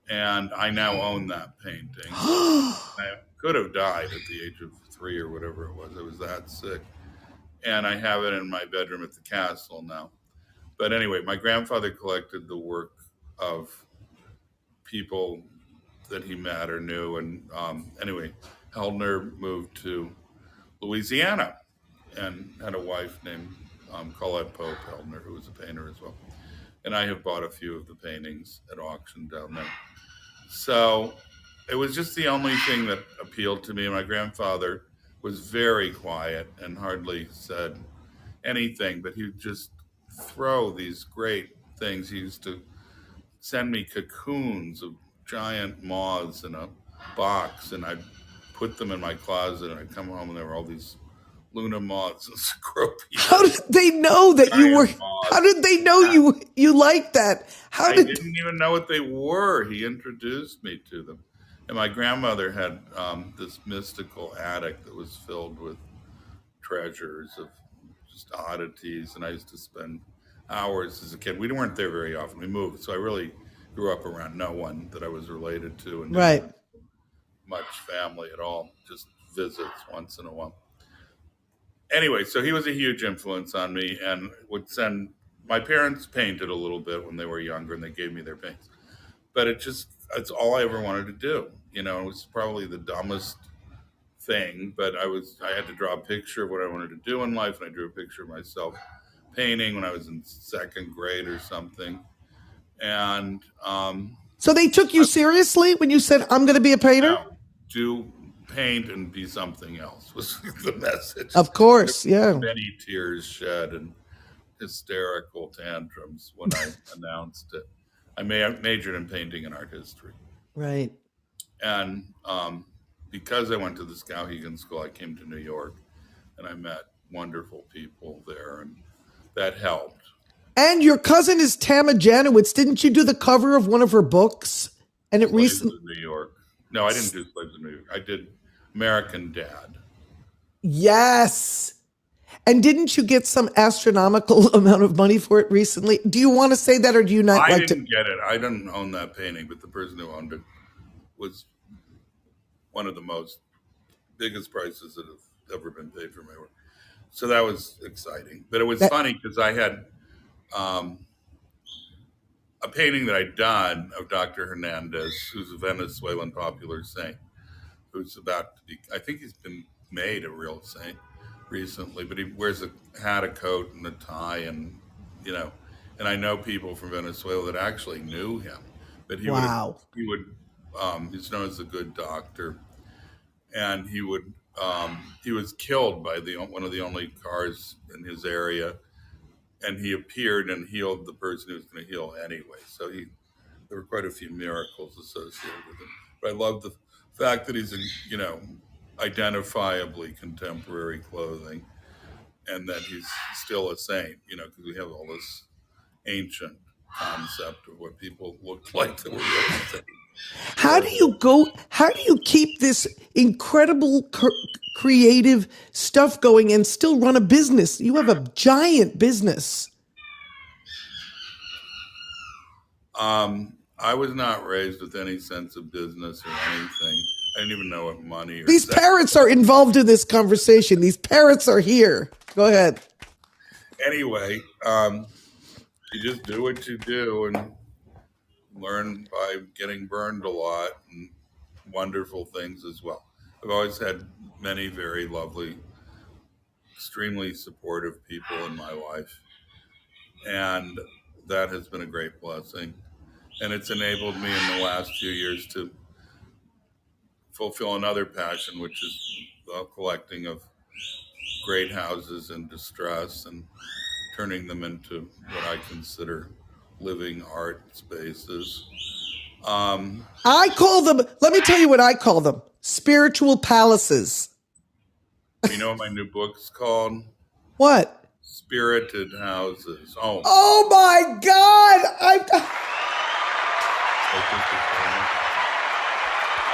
And I now own that painting. I could have died at the age of 3 or whatever it was. I was that sick. And I have it in my bedroom at the castle now. But anyway, my grandfather collected the work of people that he met or knew. And anyway, Heldner moved to Louisiana and had a wife named Colette Pope Heldner, who was a painter as well. And I have bought a few of the paintings at auction down there. So it was just the only thing that appealed to me. My grandfather was very quiet and hardly said anything, but he would just throw these great things. He used to send me cocoons of giant moths in a box, and I'd put them in my closet, and I'd come home and there were all these Luna moths and How Scropios, did they know that you were? giant How moths. did they know you liked that? How I did? didn't even know what they were. He introduced me to them. And my grandmother had this mystical attic that was filled with treasures of just oddities. And I used to spend hours as a kid. We weren't there very often. We moved. So I really grew up around no one that I was related to and didn't Right. have much family at all, just visits once in a while. Anyway, so he was a huge influence on me and would send my parents painted a little bit when they were younger and they gave me their paints. But it's all I ever wanted to do. It was probably the dumbest thing, but I had to draw a picture of what I wanted to do in life, and I drew a picture of myself painting when I was in second grade or something. And So they took you seriously when you said, "I'm going to be a painter"? now, do paint and be something else was the message. Of course, yeah. Many tears shed and hysterical tantrums when I announced it. I majored in painting and art history. Right. And because I went to the Skowhegan School, I came to New York and I met wonderful people there, and that helped. And your cousin is Tama Janowitz. Didn't you do the cover of one of her books? And it Slaves recently. in New York. No, I didn't do Slaves in New York. I did American Dad. Yes. And didn't you get some astronomical amount of money for it recently? Do you want to say that, or do you not I like to? didn't get it. I didn't own that painting, but the person who owned it was one of the biggest prices that have ever been paid for my work. So that was exciting. But it was funny because I had a painting that I'd done of Dr. Hernandez, who's a Venezuelan popular saint, who's about to be, I think he's been made a real saint recently, but he wears a hat, a coat, and a tie, and and I know people from Venezuela that actually knew him, but Wow. he's known as a good doctor, and he was killed by one of the only cars in his area, and he appeared and healed the person he was going to heal anyway. So there were quite a few miracles associated with him. But I love the fact that he's in, identifiably contemporary clothing, and that he's still a saint, because we have all this ancient concept of what people looked like that were really saints. How do you keep this incredible creative stuff going and still run a business? You have a giant business. I was not raised with any sense of business or anything. I didn't even know what money or These parrots are involved in this conversation. These parrots are here. Go ahead. Anyway, you just do what you do and learn by getting burned a lot and wonderful things as well. I've always had many very lovely, extremely supportive people in my life, and that has been a great blessing. And it's enabled me in the last few years to fulfill another passion, which is the collecting of great houses in distress and turning them into what I consider living art spaces. I call them, let me tell you what I call them, spiritual palaces. You know what my new book's called? What? Spirited Houses. Oh my God! I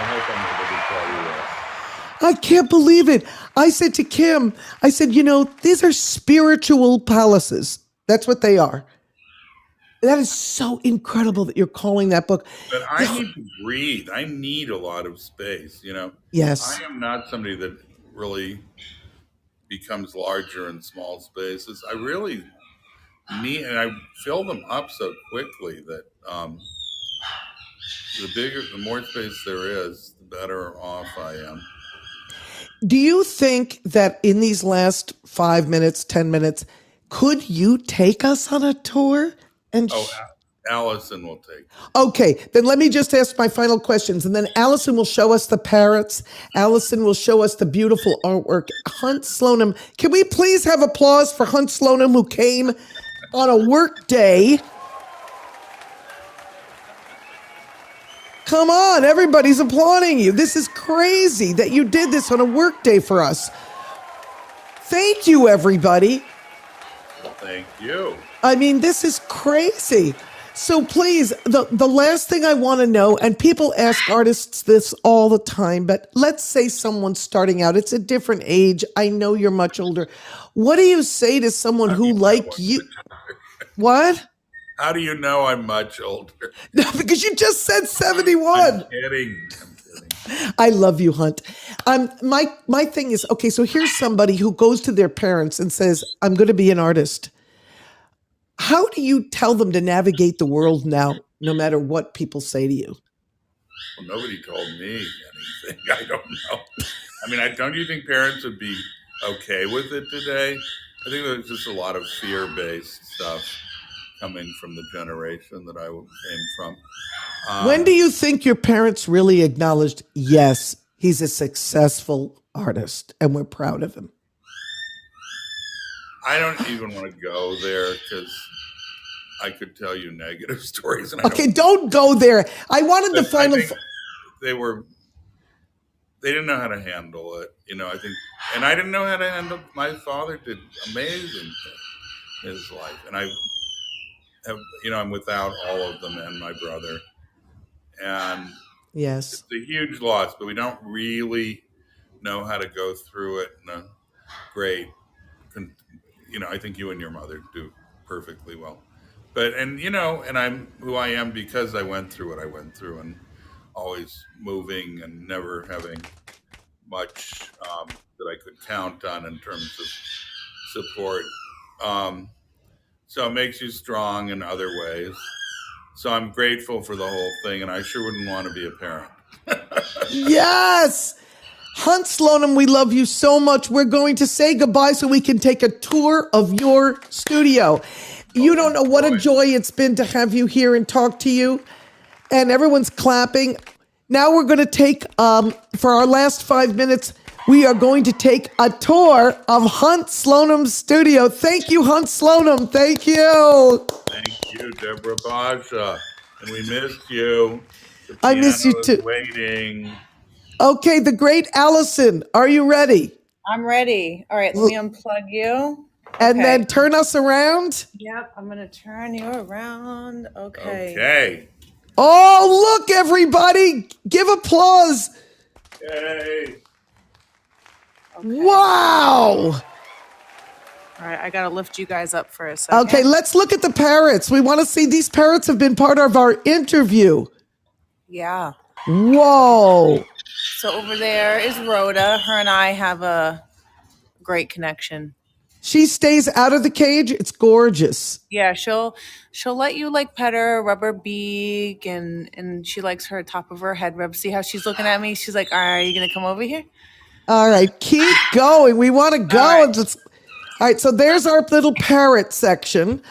hope I'm able to tell you that. I can't believe it. I said to Kim, these are spiritual palaces. That's what they are. That is so incredible that you're calling that book. But I need to breathe. I need a lot of space, Yes. I am not somebody that really becomes larger in small spaces. I really need, and I fill them up so quickly that the more space there is, the better off I am. Do you think that in these last 5 minutes, 10 minutes, could you take us on a tour? Allison will take it. Okay, then let me just ask my final questions, and then Allison will show us the parrots. Allison will show us the beautiful artwork. Hunt Slonem, can we please have applause for Hunt Slonem, who came on a work day? Come on, everybody's applauding you. This is crazy that you did this on a work day for us. Thank you, everybody. Thank you. I mean, this is crazy. So please, the last thing I want to know, and people ask artists this all the time, but let's say someone's starting out. It's a different age. I know you're much older. What do you say to someone who, like you? What? How do you know I'm much older? No, because you just said 71. I'm kidding. I love you, Hunt. My thing is, okay, so here's somebody who goes to their parents and says, I'm going to be an artist. How do you tell them to navigate the world now, no matter what people say to you? Well, nobody told me anything. I don't know. I mean, don't you think parents would be okay with it today? I think there's just a lot of fear-based stuff coming from the generation that I came from. When do you think your parents really acknowledged, yes, he's a successful artist and we're proud of him? I don't even want to go there because I could tell you negative stories. And don't go there. I wanted the final. They didn't know how to handle it, I think, and I didn't know how to handle. My father did amazing things in his life, and I have, I'm without all of them and my brother, and yes, it's a huge loss. But we don't really know how to go through it in a great. I think you and your mother do perfectly well. But, and I'm who I am because I went through what I went through and always moving and never having much that I could count on in terms of support. So it makes you strong in other ways. So I'm grateful for the whole thing, and I sure wouldn't want to be a parent. Yes! Hunt Slonem, we love you so much. We're going to say goodbye so we can take a tour of your studio. You don't know what a joy it's been to have you here and talk to you. And everyone's clapping. Now we're going to take, for our last 5 minutes, we are going to take a tour of Hunt Slonem's studio. Thank you, Hunt Slonem. Thank you. Thank you, Deborah Basha. And we missed you. I miss you too. Waiting. Okay, the great Allison, are you ready? I'm ready. All right, let me unplug you. And then turn us around. Yep, I'm going to turn you around. Okay. Okay. Oh, look, everybody. Give applause. Yay. Okay. Wow. All right, I got to lift you guys up for a second. Okay, let's look at the parrots. We want to see, these parrots have been part of our interview. Yeah. Whoa. So over there is Rhoda. Her and I have a great connection. She stays out of the cage. It's gorgeous. Yeah, she'll let you like pet her, rub her beak, and she likes her top of her head rub. See how she's looking at me? She's like, all right, are you going to come over here? All right, keep going. We want to go. All right, so there's our little parrot section.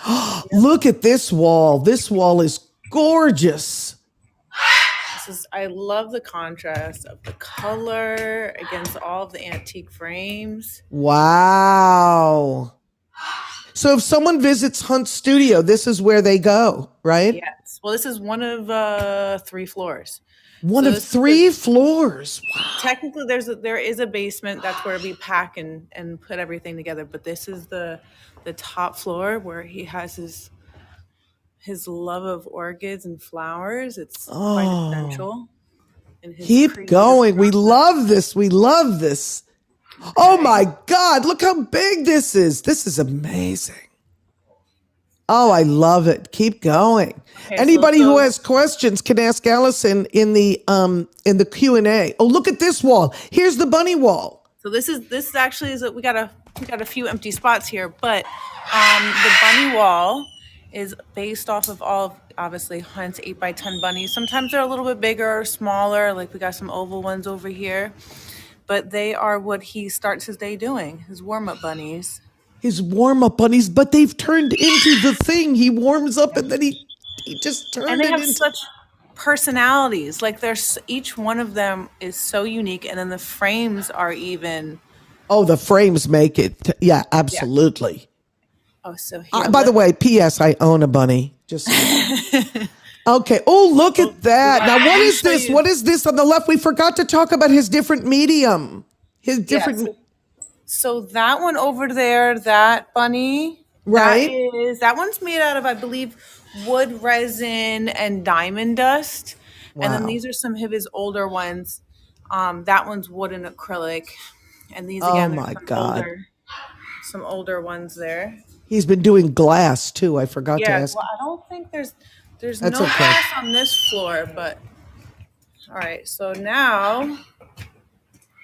Look at this wall. This wall is gorgeous. I love the contrast of the color against all of the antique frames. Wow. So if someone visits Hunt's studio, this is where they go, right? Yes. Well, this is one of 3 floors. One of 3 floors. Wow. Technically, there is a basement. That's where we pack and put everything together. But this is the top floor where he has his love of orchids and flowers. It's quite essential. Keep going. We love this. We love this. Okay. Oh my God. Look how big this is. This is amazing. Oh, I love it. Keep going. Okay, anybody who has questions can ask Allison in the Q&A. Oh, look at this wall. Here's the bunny wall. So this is actually we got a few empty spots here, but the bunny wall is based off of all of, obviously, Hunt's 8x10 bunnies. Sometimes they're a little bit bigger or smaller, like we got some oval ones over here. But they are what he starts his day doing, his warm-up bunnies. His warm-up bunnies, but they've turned into the thing. He warms up and then he just turns it into... And they have such personalities. Like each one of them is so unique, and then the frames are even... Oh, the frames make it. Yeah, absolutely. Yeah. Oh, so here, by the way, P.S. I own a bunny. Just Okay. Oh, look at that. Now, let what me is show this? you. What is this on the left? We forgot to talk about his different medium. His different, Yes. So that one over there, that bunny, right? that one's made out of, I believe, wood resin and diamond dust. And then Wow. these are some of his older ones. That one's wood and acrylic. And these Oh again, there's my God. some older ones there. He's been doing glass too. I forgot to Yeah, ask. well, I don't think there's That's no okay. glass on this floor, but all right. So now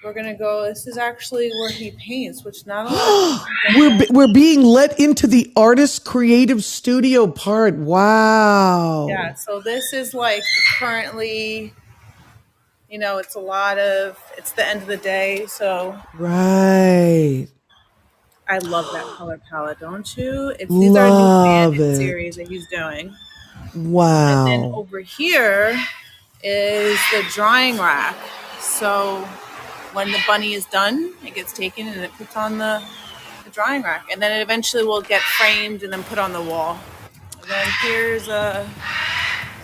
we're gonna go. This is actually where he paints, which not a lot of people We're being let into the artist creative studio part. Wow. Yeah, so this is like currently, it's it's the end of the day, so Right. I love that color palette, don't you? These are a new Love Bandit it. series that he's doing. And then Wow. over here is the drying rack. So when the bunny is done, it gets taken and it puts on the drying rack. And then it eventually will get framed and then put on the wall. And then here's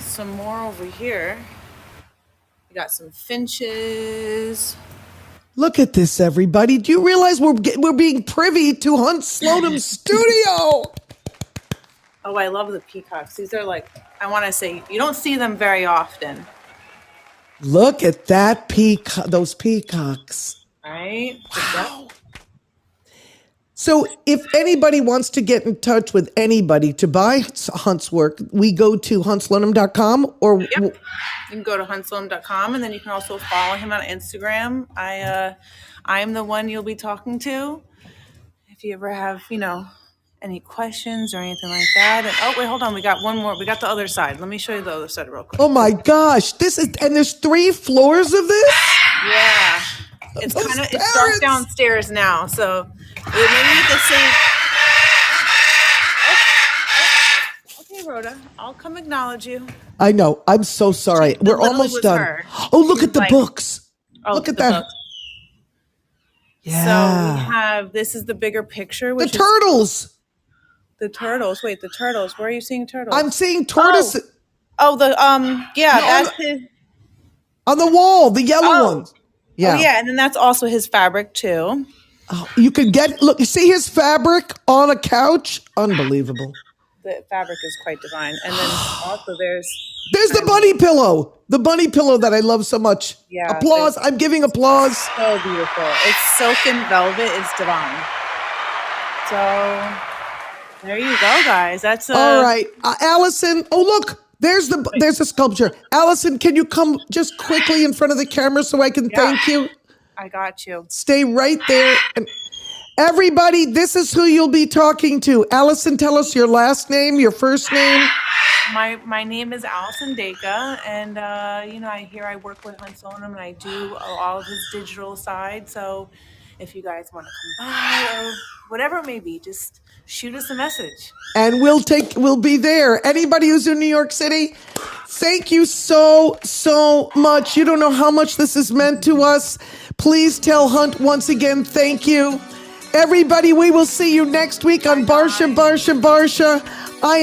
some more over here. We got some finches. Look at this, everybody. Do you realize we're being privy to Hunt Slonem's studio? Oh, I love the peacocks. These are like, I want to say, you don't see them very often, Look at that those peacocks. right? Wow. So if anybody wants to get in touch with anybody to buy Hunt's work, we go to huntslonem.com or Yep. You can go to huntslonem.com and then you can also follow him on Instagram. I'm the one you'll be talking to if you ever have, any questions or anything like that. And oh, wait, hold on. We got one more. We got the other side. Let me show you the other side real quick. oh my gosh, and there's 3 floors of this? Yeah. It's Those it's parrots. dark downstairs now, so maybe you could say, okay, Rhoda, I'll come acknowledge you. I know. I'm so sorry. We're literally almost was done. her. Oh, look She's at the like- books. Oh, Look at the that. book. Yeah. So we have, this is the bigger picture, the which is turtles. the turtles. Wait, the turtles. Where are you seeing turtles? I'm seeing tortoise Oh, yeah, No, that's his. on the wall, the yellow Oh. ones. Yeah. Oh, yeah, and then that's also his fabric too. Oh, you can look, you see his fabric on a couch? Unbelievable. The fabric is quite divine, and then also there's The bunny pillow. The bunny pillow that I love so much. Yeah, Applause. I'm giving applause. so beautiful. It's silk and velvet. It's divine. So there you go, guys. That's All right. Allison. Oh, look. There's the sculpture. Allison, can you come just quickly in front of the camera so I can thank you? I got you. Stay right there. And everybody, this is who you'll be talking to. Allison, tell us your last name, your first name. My name is Allison Deka, and I work with Hunt Slonem, and I do all of his digital side. So if you guys want to come by or whatever it may be, just shoot us a message. And we'll be there. Anybody who's in New York City, thank you so much. You don't know how much this has meant to us. Please tell Hunt once again, thank you. Everybody, we will see you next week on Barsha.